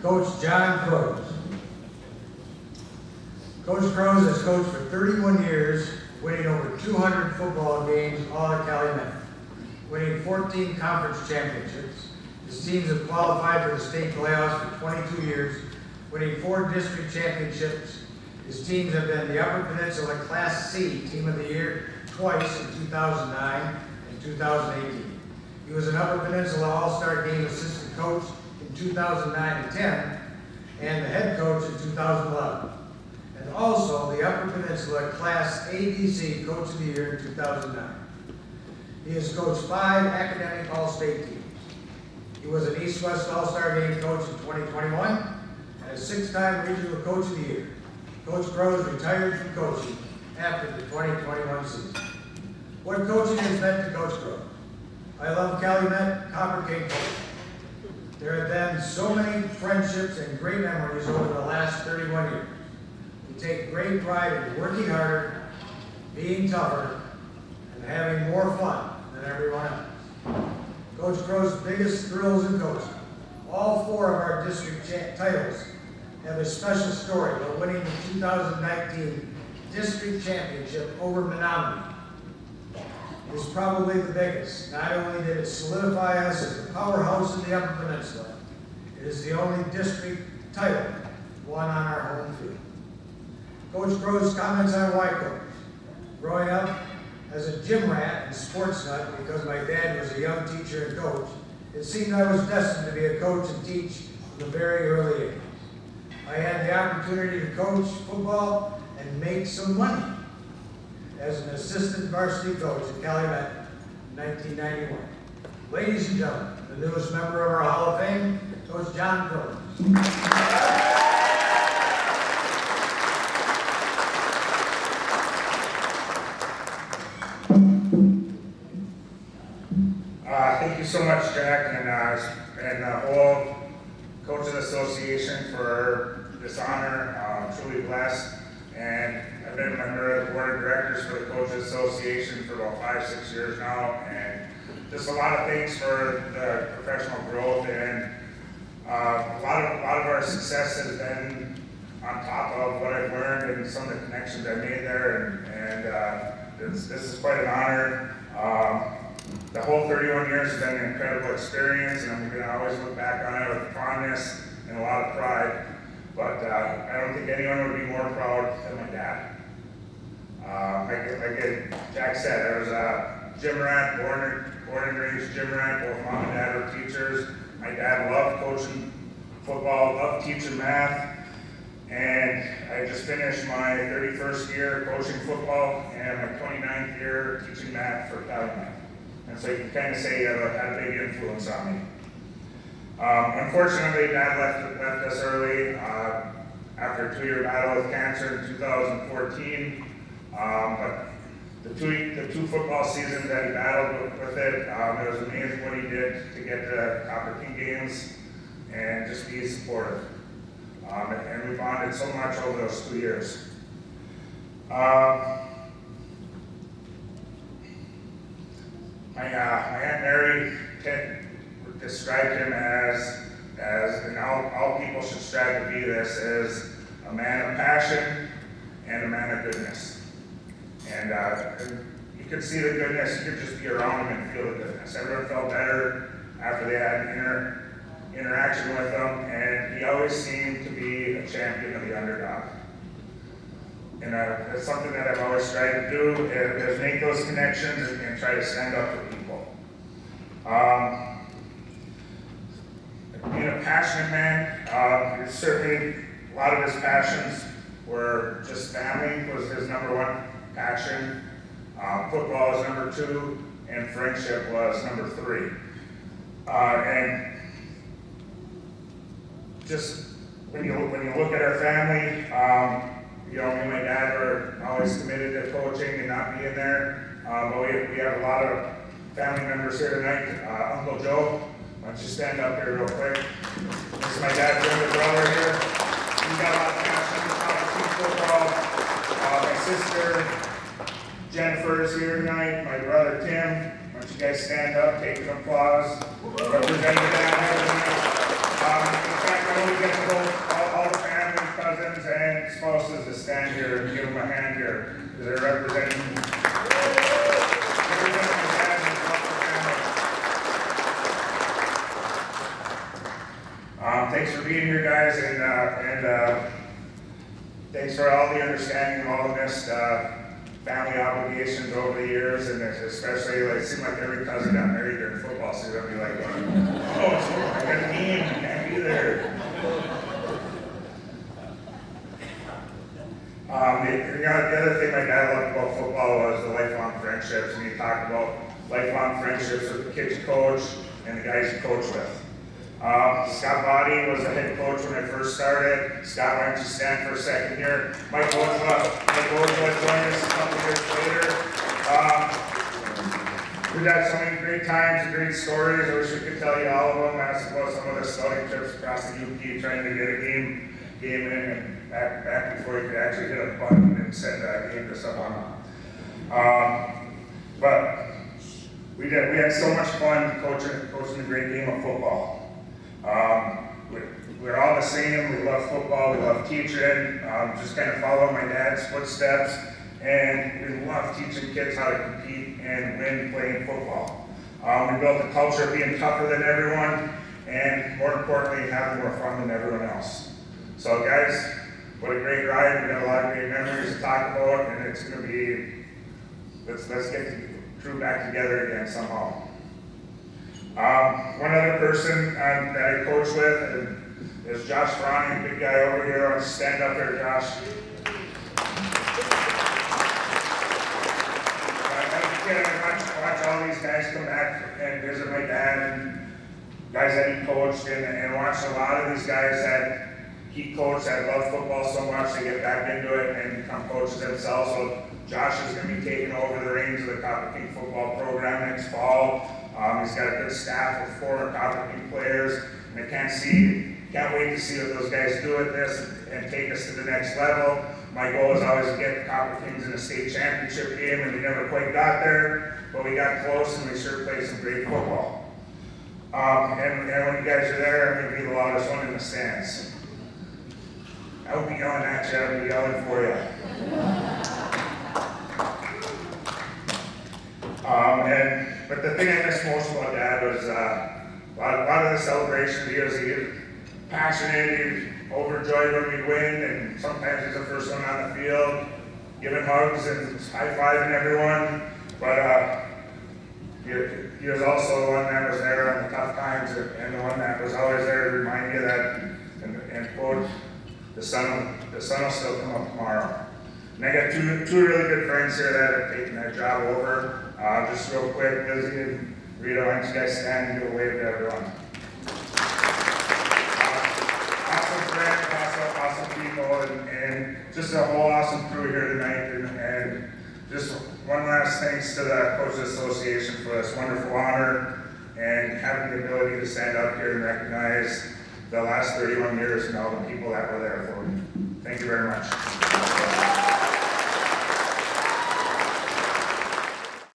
Coach John Croze. Coach Croze has coached for 31 years, winning over 200 football games all at Calumet, winning 14 conference championships. His teams have qualified for the state playoffs for 22 years, winning 4 district championships. His teams have been the Upper Peninsula Class C Team of the Year twice in 2009 and 2018. He was an Upper Peninsula All-Star Game assistant coach in 2009 and 10, and the head coach in 2011. And also the Upper Peninsula Class ABC Coach of the Year in 2009. He has coached 5 academic All-State teams. He was an East-West All-Star Game coach in 2021 and a 6-time Regional Coach of the Year. Coach Croze retired from coaching after the 2021 season. What coaching has meant to Coach Croze? I love Calumet Copper King coaching. There have been so many friendships and great memories over the last 31 years. We take great pride in working harder, being tougher, and having more fun than everyone else. Coach Croze's biggest thrills in coaching. All 4 of our district titles have a special story about winning the 2019 district championship over Menominee. It is probably the biggest. Not only did it solidify us as a powerhouse in the Upper Peninsula, it is the only district title won on our home field. Coach Croze's comments on why coach. Growing up as a gym rat and sports nut because my dad was a young teacher and coach, it seemed I was destined to be a coach and teach from a very early age. I had the opportunity to coach football and make some money as an assistant varsity coach at Calumet in 1991. Ladies and gentlemen, the newest member of our Hall of Fame, Coach John Croze. Thank you so much, Jack, and the whole Coaches Association for this honor. I'm truly blessed, and I've been a member of the board of directors for the Coaches Association for about 5-6 years now, and just a lot of things for the professional growth, and a lot of our success has been on top of what I've learned and some of the connections I've made there, and this is quite an honor. The whole 31 years has been an incredible experience, and I'm going to always look back on it with fondness and a lot of pride. But I don't think anyone would be more proud than my dad. Like Jack said, I was a gym rat, born and raised gym rat. Both mom and dad were teachers. My dad loved coaching football, loved teaching math, and I just finished my 31st year coaching football and my 29th year teaching math for Calumet. And so you can kind of say you had a big influence on me. Unfortunately, Dad left us early after a 2-year battle with cancer in 2014. But the two football seasons that he battled with it, it was amazing what he did to get to Copper King games and just be supportive. And we bonded so much over those 2 years. My Aunt Mary described him as and all people should strive to be this, as a man of passion and a man of goodness. And you could see the goodness, you could just be around him and feel the goodness. Everyone felt better after they had an interaction with him, and he always seemed to be a champion of the underdog. And that's something that I've always tried to do, is make those connections and try to stand up for people. Being a passionate man, certainly a lot of his passions were just family was his number 1 passion. Football is number 2, and friendship was number 3. And just when you look at our family, me and my dad were always committed to coaching and not being there. But we have a lot of family members here tonight. Uncle Joe, why don't you stand up here real quick? This is my dad's younger brother here. He's got a lot of passion for football. My sister Jennifer is here tonight. My brother Tim. Why don't you guys stand up, take an applause. Representing your dad here tonight. In fact, I want to get because they're representing my dad and his family. Thanks for being here, guys, and thanks for all the understanding of all the missed family obligations over the years, and especially, like, it seemed like every cousin got married during football season. I'd be like, oh, I got a game, I can't be there. The other thing my dad loved about football was the lifelong friendships, and he talked about lifelong friendships with the kids you coach and the guys you coach with. Scott Body was the head coach when I first started. Scott went to Stanford second year. Mike Ojala joined us a couple years later. We've had so many great times and great stories. I wish we could tell you all of them. Asked about some of the scouting trips across the UP, trying to get a game in and back before you could actually hit a button and send a game to someone. But we had so much fun coaching a great game of football. We're all the same. We love football. We love teaching. Just kind of follow my dad's footsteps, and we love teaching kids how to compete and win playing football. We built a culture of being tougher than everyone, and more importantly, having more fun than everyone else. So, guys, what a great ride. We got a lot of great memories to talk about, and it's going to be, let's get the crew back together again somehow. One other person that I coach with is Josh Fronning, big guy over here. I'll stand up there, Josh. I watch all these guys come back and visit my dad and guys that he coached, and watch a lot of these guys that he coached that love football so much they get back into it and become coaches themselves. So Josh is going to be taking over the reins of the Copper King football program next fall. He's got a good staff of former Copper King players, and I can't wait to see what those guys do at this and take us to the next level. My goal is always to get the Copper Kings in a state championship game, and we never quite got there, but we got close, and we sure played some great football. And when you guys are there, I'm going to be the loudest one in the stands. I won't be yelling at you, I'll be yelling for you. But the thing I missed most about Dad was a lot of the celebrations. He was passionate, he was overjoyed when we win, and sometimes he's the first one on the field, giving hugs and high-fiving everyone. But he was also the one that was there on the tough times, and the one that was always there to remind you that, and quote, the sun will still come up tomorrow. And I got two really good friends here that have taken that job over. Just real quick, Lizzie and Rita, why don't you guys stand and give a wave to everyone. Awesome friends, awesome people, and just a whole awesome crew here tonight. And just one last thanks to the Coaches Association for this wonderful honor and having the ability to stand up here and recognize the last 31 years and all the people that were there for me. Thank you very much.